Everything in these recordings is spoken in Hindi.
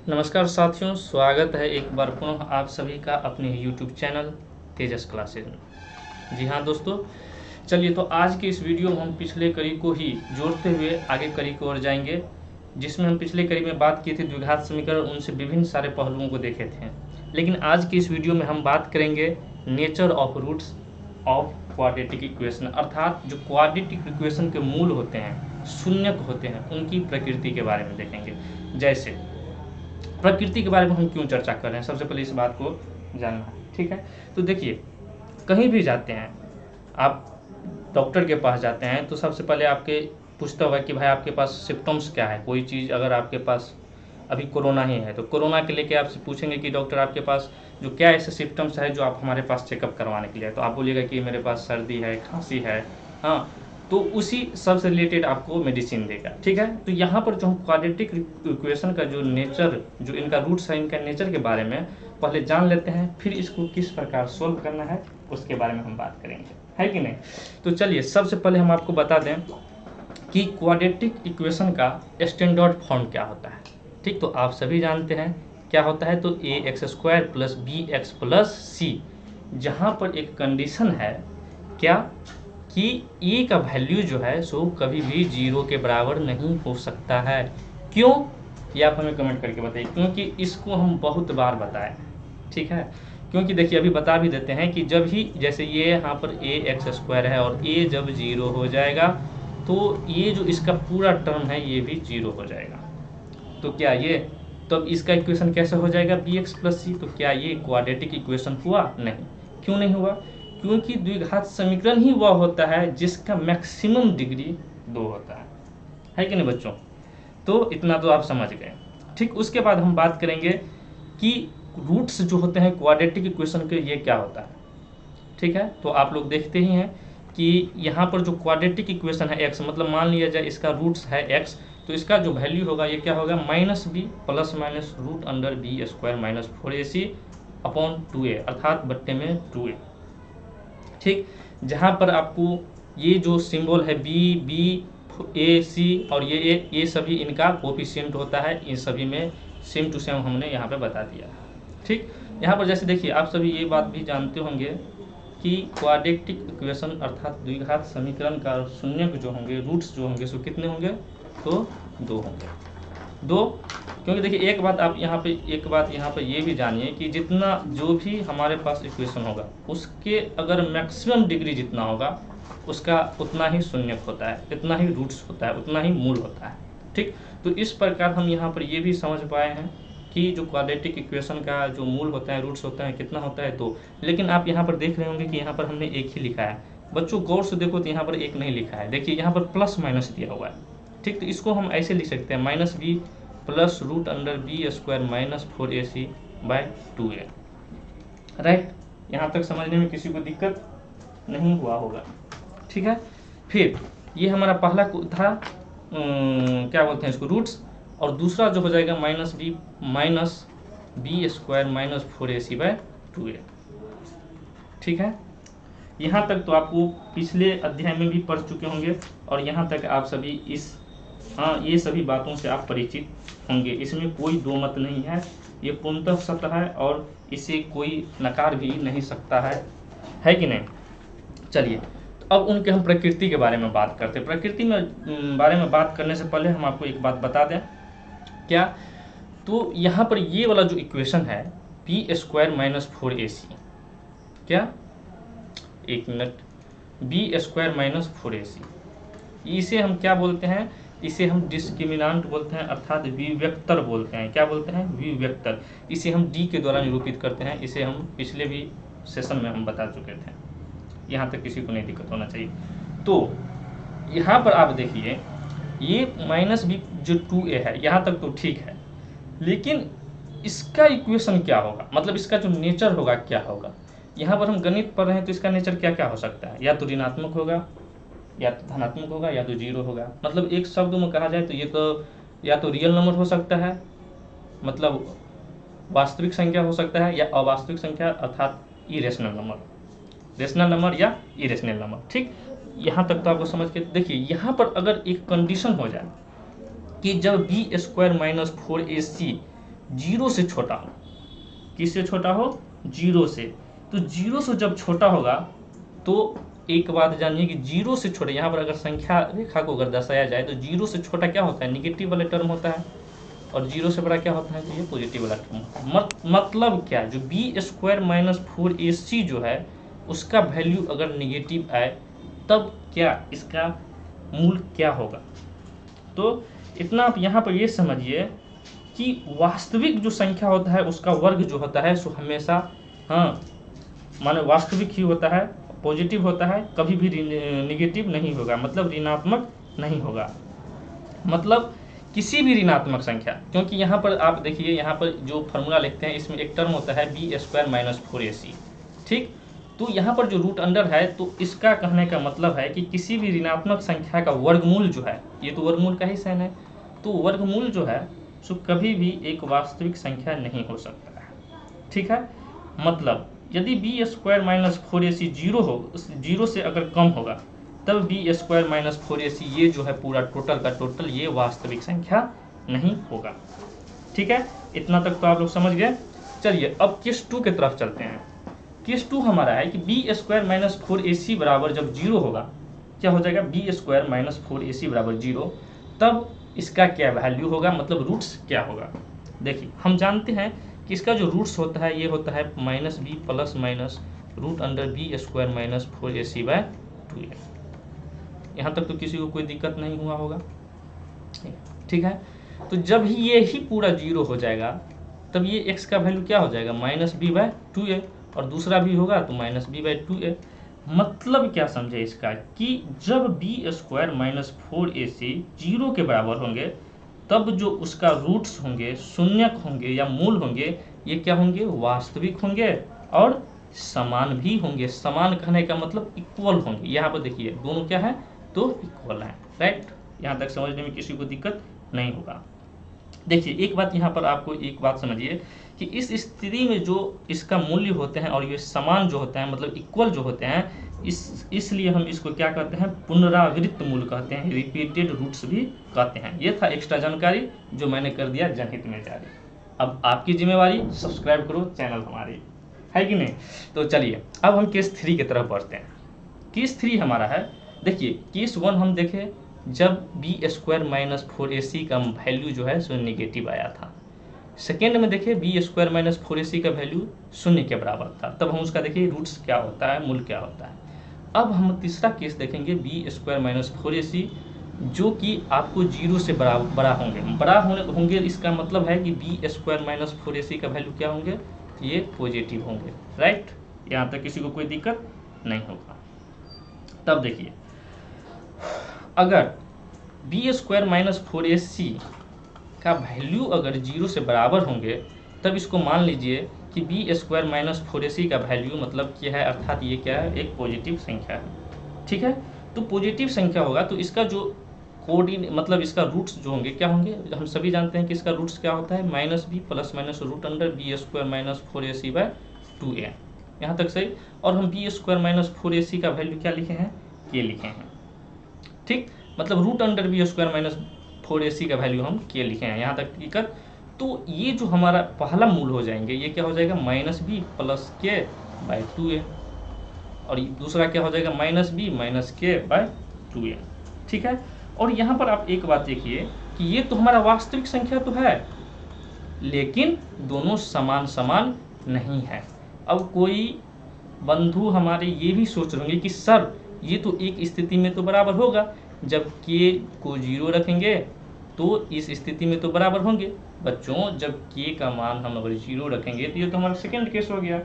नमस्कार साथियों, स्वागत है एक बार पुनः आप सभी का अपने YouTube चैनल तेजस क्लासेज में। जी हाँ दोस्तों, चलिए तो आज के इस वीडियो में हम पिछले कड़ी को ही जोड़ते हुए आगे कड़ी की ओर जाएंगे, जिसमें हम पिछले कड़ी में बात की थी द्विघात समीकरण, उनसे विभिन्न सारे पहलुओं को देखे थे। लेकिन आज की इस वीडियो में हम बात करेंगे nature of roots of quadratic equation, अर्थात जो क्वाड्रेटिक इक्वेशन के मूल होते हैं, शून्यक होते हैं, उनकी प्रकृति के बारे में देखेंगे। जैसे प्रकृति के बारे में हम क्यों चर्चा कर रहे हैं, सबसे पहले इस बात को जानना है, ठीक है। तो देखिए, कहीं भी जाते हैं आप, डॉक्टर के पास जाते हैं तो सबसे पहले आपके पूछता होगा कि भाई आपके पास सिम्टम्स क्या है। कोई चीज़ अगर आपके पास अभी कोरोना ही है तो कोरोना के लेके आपसे पूछेंगे कि डॉक्टर आपके पास जो क्या ऐसे सिम्टम्स है जो आप हमारे पास चेकअप करवाने के लिए, तो आप बोलिएगा कि मेरे पास सर्दी है, खांसी है, हाँ, तो उसी सब से रिलेटेड आपको मेडिसिन देगा, ठीक है। तो यहाँ पर जो हम क्वाड्रेटिक इक्वेशन का जो नेचर, जो इनका रूट्स है, इनका नेचर के बारे में पहले जान लेते हैं, फिर इसको किस प्रकार सोल्व करना है उसके बारे में हम बात करेंगे, है कि नहीं। तो चलिए सबसे पहले हम आपको बता दें कि क्वाड्रेटिक इक्वेशन का स्टैंडर्ड फॉर्म क्या होता है, ठीक। तो आप सभी जानते हैं क्या होता है, तो A X square plus B X plus C, जहाँ पर एक कंडीशन है क्या कि ए का वैल्यू जो है सो कभी भी 0 के बराबर नहीं हो सकता है। क्यों, ये आप हमें कमेंट करके बताइए, क्योंकि इसको हम बहुत बार बताएं, ठीक है। क्योंकि देखिए अभी बता भी देते हैं कि जब ही, जैसे ये यहाँ पर ए एक्स स्क्वायर है और ए जब 0 हो जाएगा तो ये जो इसका पूरा टर्म है ये भी 0 हो जाएगा। तो क्या ये, तब इसका इक्वेशन कैसे हो जाएगा बी एक्स प्लस सी। तो क्या ये क्वाड्रेटिक इक्वेशन हुआ? नहीं। क्यों नहीं हुआ? क्योंकि द्विघात समीकरण ही वह होता है जिसका मैक्सिमम डिग्री 2 होता है कि नहीं बच्चों। तो इतना तो आप समझ गए, ठीक। उसके बाद हम बात करेंगे कि रूट्स जो होते हैं क्वाड्रेटिक इक्वेशन के, ये क्या होता है, ठीक है। तो आप लोग देखते ही हैं कि यहाँ पर जो क्वाड्रेटिक इक्वेशन है एक्स, मतलब मान लिया जाए इसका रूट्स है एक्स, तो इसका जो वैल्यू होगा ये क्या होगा, minus b plus minus root under b square minus 4ac upon 2a, अर्थात बट्टे में 2a, ठीक। जहाँ पर आपको ये जो सिंबल है बी, बी, ए, सी और ये सभी इनका कोफिशिएंट होता है, इन सभी में सेम टू सेम हमने यहाँ पे बता दिया, ठीक। यहाँ पर जैसे देखिए आप सभी ये बात भी जानते होंगे कि क्वाड्रेटिक इक्वेशन अर्थात द्विघात समीकरण का शून्यक जो होंगे, रूट्स जो होंगे, सो कितने होंगे, तो 2 होंगे, 2। क्योंकि देखिए एक बात यहाँ पे ये भी जानिए कि जितना जो भी हमारे पास इक्वेशन होगा उसके अगर मैक्सिमम डिग्री जितना होगा उसका उतना ही शून्यक होता है, इतना ही रूट्स होता है, उतना ही मूल होता है, ठीक। तो इस प्रकार हम यहाँ पर ये भी समझ पाए हैं कि जो क्वाड्रेटिक इक्वेशन का जो मूल होता है, रूट्स होता है, कितना होता है, 2। लेकिन आप यहाँ पर देख रहे होंगे कि यहाँ पर हमने एक ही लिखा है। बच्चों गौर से देखो तो यहाँ पर एक नहीं लिखा है, देखिए यहाँ पर प्लस माइनस दिया हुआ है, ठीक। तो इसको हम ऐसे लिख सकते हैं minus b plus root under b square minus 4ac by 2a, right. यहाँ तक समझने में किसी को दिक्कत नहीं हुआ होगा, ठीक है। फिर ये हमारा पहला था क्या बोलते हैं इसको, रूट्स, और दूसरा जो हो जाएगा minus b square minus 4ac by 2a, ठीक है। यहाँ तक तो आपको पिछले अध्याय में भी पढ़ चुके होंगे और यहाँ तक आप सभी इस, हाँ, ये सभी बातों से आप परिचित होंगे, इसमें कोई दो मत नहीं है, ये पूर्णतः सत्य है और इसे कोई नकार भी नहीं सकता है कि नहीं। चलिए तो अब उनके हम प्रकृति के बारे में बात करते हैं। प्रकृति में बारे में बात करने से पहले हम आपको एक बात बता दें, क्या, तो यहाँ पर ये वाला जो इक्वेशन है बी स्क्वायर माइनस 4ac, क्या, एक minute, B square minus 4ac, इसे हम क्या बोलते हैं, इसे हम डिस्क्रिमिनांट बोलते हैं, अर्थात विवेक्तर बोलते हैं। क्या बोलते हैं, विवेक्तर। इसे हम डी के द्वारा निरूपित करते हैं, इसे हम पिछले भी सेशन में हम बता चुके थे, यहाँ तक किसी को नहीं दिक्कत होना चाहिए। तो यहाँ पर आप देखिए ये माइनस बी जो 2a है, यहाँ तक तो ठीक है, लेकिन इसका इक्वेशन क्या होगा, मतलब इसका जो नेचर होगा क्या होगा। यहाँ पर हम गणित पढ़ रहे हैं तो इसका नेचर क्या क्या हो सकता है, या तो ऋणात्मक होगा, या तो धनात्मक होगा, या तो 0 होगा। मतलब एक शब्द में कहा जाए तो ये तो या तो रियल नंबर हो सकता है, मतलब वास्तविक संख्या हो सकता है, या अवास्तविक संख्या अर्थात इरेशनल नंबर, रेशनल नंबर या इरेशनल नंबर, ठीक। यहाँ तक तो आपको समझ के देखिए, यहाँ पर अगर एक कंडीशन हो जाए कि जब B square minus 4ac zero से छोटा हो। किससे छोटा हो? जीरो से। तो जीरो से जब छोटा होगा तो एक बात जानिए कि जीरो से छोटा, यहाँ पर अगर संख्या रेखा को अगर दर्शाया जाए तो जीरो से छोटा क्या होता है? निगेटिव वाला टर्म होता है, और जीरो से बड़ा क्या होता है? तो ये पॉजिटिव वाला टर्म होता है। मतलब क्या, जो बी स्क्वायर माइनस 4ac जो है उसका वैल्यू अगर निगेटिव आए तब क्या इसका मूल क्या होगा? तो इतना आप यहाँ पर ये समझिए कि वास्तविक जो संख्या होता है उसका वर्ग जो होता है सो हमेशा माने वास्तविक ही होता है, पॉजिटिव होता है, कभी भी निगेटिव नहीं होगा, मतलब ऋणात्मक नहीं होगा। मतलब किसी भी ऋणात्मक संख्या, क्योंकि यहाँ पर आप देखिए, यहाँ पर जो फॉर्मूला लिखते हैं इसमें एक टर्म होता है बी स्क्वायर माइनस 4ac, ठीक। तो यहाँ पर जो रूट अंडर है, तो इसका कहने का मतलब है कि किसी भी ऋणात्मक संख्या का वर्गमूल जो है, ये तो वर्गमूल का ही साइन है, तो वर्गमूल जो है सो कभी भी एक वास्तविक संख्या नहीं हो सकता है, ठीक है। मतलब यदि b square minus 4ac zero हो, जीरो से अगर कम होगा तब बी स्क्वायर माइनस 4ac ये जो है पूरा टोटल का टोटल ये वास्तविक संख्या नहीं होगा, ठीक है। इतना तक तो आप लोग समझ गए। चलिए अब केस 2 की तरफ चलते हैं। केस 2 हमारा है कि बी स्क्वायर माइनस 4ac बराबर जब जीरो होगा, क्या हो जाएगा? बी स्क्वायर माइनस 4ac बराबर जीरो, तब इसका क्या वैल्यू होगा, मतलब रूट्स क्या होगा? देखिए हम जानते हैं कि इसका जो रूट्स होता है ये होता है minus b plus minus root under b square minus 4ac by 2a। यहाँ तक तो किसी को कोई दिक्कत नहीं हुआ होगा, ठीक है। तो जब ही ये ही पूरा जीरो हो जाएगा तब ये x का वैल्यू क्या हो जाएगा? माइनस बी बाय 2a, और दूसरा भी होगा तो माइनस बी बाय 2a। मतलब क्या समझे इसका कि जब B square minus 4ac zero के बराबर होंगे तब जो उसका रूट्स होंगे, शून्यक होंगे या मूल होंगे, ये क्या होंगे? वास्तविक होंगे और समान भी होंगे। समान कहने का मतलब इक्वल होंगे। यहाँ पर देखिए दोनों क्या है? तो इक्वल है, राइट। यहाँ तक समझने में किसी को दिक्कत नहीं होगा। देखिए एक बात यहाँ पर आपको एक बात समझिए कि इस स्थिति में जो इसका मूल्य होते हैं और ये समान जो होते हैं, मतलब इक्वल जो होते हैं, इसलिए हम इसको क्या कहते हैं? पुनरावृत्त मूल कहते हैं, रिपीटेड रूट्स भी कहते हैं। ये था एक्स्ट्रा जानकारी जो मैंने कर दिया जनहित में जारी। अब आपकी जिम्मेवारी सब्सक्राइब करो चैनल हमारी, है कि नहीं? तो चलिए अब हम केस 3 की तरफ बढ़ते हैं। केस 3 हमारा है, देखिए केस 1 हम देखें जब बी स्क्वायर माइनस 4ac का वैल्यू जो है सो निगेटिव आया था। सेकेंड में देखिए बी स्क्वायर माइनस 4ac का वैल्यू शून्य के बराबर था, तब हम उसका देखिए रूट्स क्या होता है, मूल क्या होता है। अब हम तीसरा केस देखेंगे बी स्क्वायर माइनस 4ac जो कि आपको जीरो से बड़ा होंगे। इसका मतलब है कि बी स्क्वायर माइनस 4ac का वैल्यू क्या होंगे? ये पॉजिटिव होंगे, राइट। यहाँ तक किसी को कोई दिक्कत नहीं होगा। तब देखिए अगर बी स्क्वायर माइनस 4ac का वैल्यू अगर जीरो से बराबर होंगे तब इसको मान लीजिए कि बी स्क्वायर माइनस 4ac का वैल्यू मतलब क्या है, अर्थात ये क्या है? एक पॉजिटिव संख्या है, ठीक है। तो पॉजिटिव संख्या होगा तो इसका जो कोऑर्डिनेट मतलब इसका रूट्स जो होंगे क्या होंगे? हम सभी जानते हैं कि इसका रूट्स क्या होता है? Minus b plus minus root under b square minus 4ac by 2a। यहाँ तक सही। और हम बी स्क्वायर माइनस 4ac का वैल्यू क्या लिखे हैं? के लिखे हैं, ठीक। मतलब root under b square minus 4ac का वैल्यू हम के लिखे हैं, यहाँ तक दिक्कत। तो ये जो हमारा पहला मूल हो जाएंगे ये क्या हो जाएगा? माइनस बी प्लस के बाय 2a, और दूसरा क्या हो जाएगा? माइनस बी माइनस के बाय 2a, ठीक है। और यहाँ पर आप एक बात देखिए कि ये तो हमारा वास्तविक संख्या तो है, लेकिन दोनों समान समान नहीं है। अब कोई बंधु हमारे ये भी सोच रहे होंगे कि सर ये तो एक स्थिति में तो बराबर होगा, जब के को जीरो रखेंगे तो इस स्थिति में तो बराबर होंगे। बच्चों जब के का मान हम अगर जीरो रखेंगे तो ये तो हमारा सेकेंड केस हो गया,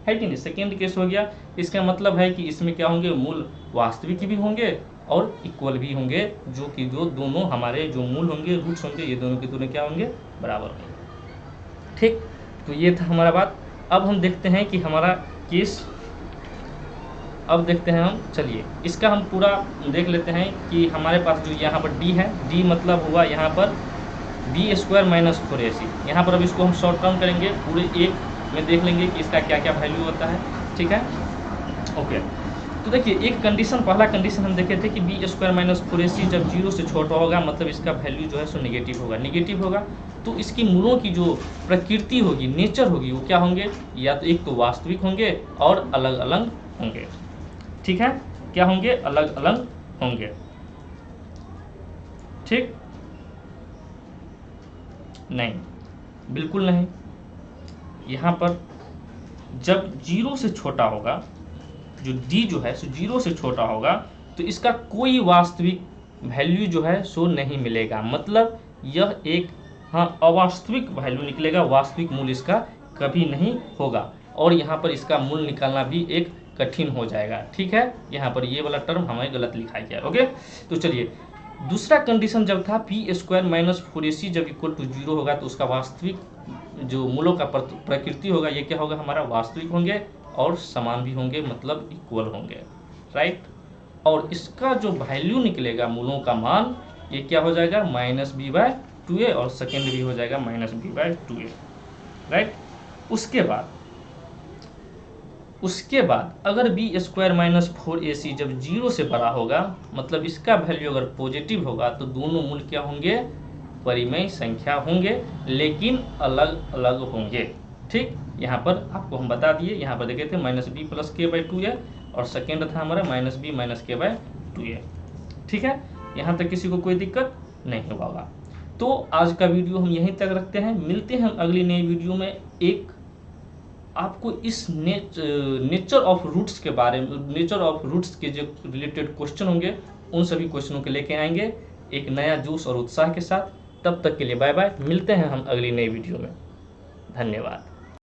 है कि नहीं? सेकेंड केस हो गया। इसका मतलब है कि इसमें क्या होंगे? मूल वास्तविक भी होंगे और इक्वल भी होंगे, जो कि दोनों हमारे जो मूल होंगे, रूट्स होंगे, ये दोनों के दोनों क्या होंगे? बराबर होंगे, ठीक। तो ये था हमारा बात। अब हम देखते हैं कि हमारा केस, अब देखते हैं हम, चलिए इसका हम पूरा देख लेते हैं कि हमारे पास जो यहाँ पर डी है, डी मतलब हुआ यहाँ पर बी स्क्वायर माइनस 4ac। यहाँ पर अब इसको हम शॉर्ट टर्म करेंगे, पूरे एक में देख लेंगे कि इसका क्या क्या वैल्यू होता है, ठीक है, ओके। तो देखिए एक कंडीशन, पहला कंडीशन हम देखे थे कि बी स्क्वायर माइनस 4ac जब 0 से छोटा होगा, मतलब इसका वैल्यू जो है सो नेगेटिव होगा। नेगेटिव होगा तो इसकी मूलों की जो प्रकृति होगी, नेचर होगी, वो क्या होंगे, या तो एक तो वास्तविक होंगे और अलग अलग होंगे। ठीक है, क्या होंगे, अलग अलग होंगे। ठीक, नहीं, बिल्कुल नहीं। यहाँ पर जब 0 से छोटा होगा, जो d जो है सो 0 से छोटा होगा, तो इसका कोई वास्तविक वैल्यू जो है सो नहीं मिलेगा। मतलब यह एक अवास्तविक वैल्यू निकलेगा, वास्तविक मूल्य इसका कभी नहीं होगा। और यहाँ पर इसका मूल्य निकालना भी एक कठिन हो जाएगा। ठीक है, यहाँ पर ये वाला टर्म हमें गलत लिखा गया। ओके, तो चलिए दूसरा कंडीशन जब था पी स्क्वायर माइनस 4ac जब इक्वल टू 0 होगा, तो उसका वास्तविक जो मूलों का प्रकृति होगा, ये क्या होगा, हमारा वास्तविक होंगे और समान भी होंगे, मतलब इक्वल होंगे। राइट, और इसका जो वैल्यू निकलेगा, मूलों का मान, ये क्या हो जाएगा, -b/2a, और सेकेंड भी हो जाएगा -b/2a। राइट, उसके बाद अगर बी स्क्वायर माइनस 4ac जब 0 से बड़ा होगा, मतलब इसका वैल्यू अगर पॉजिटिव होगा, तो दोनों मूल्य क्या होंगे, परिमेय संख्या होंगे, लेकिन अलग अलग होंगे। ठीक, यहाँ पर आपको हम बता दिए, यहाँ पर देखे थे -b + k/2a, और सेकेंड था हमारा -b - k/2a। ठीक है, यहाँ तक किसी को कोई दिक्कत नहीं होगा। तो आज का वीडियो हम यहीं तक रखते हैं, मिलते हैं हम अगली नई वीडियो में। एक आपको इस नेचर ऑफ रूट्स के बारे में, नेचर ऑफ रूट्स के जो रिलेटेड क्वेश्चन होंगे, उन सभी क्वेश्चनों के लेके आएंगे एक नया जोश और उत्साह के साथ। तब तक के लिए बाय बाय, मिलते हैं हम अगली नई वीडियो में। धन्यवाद।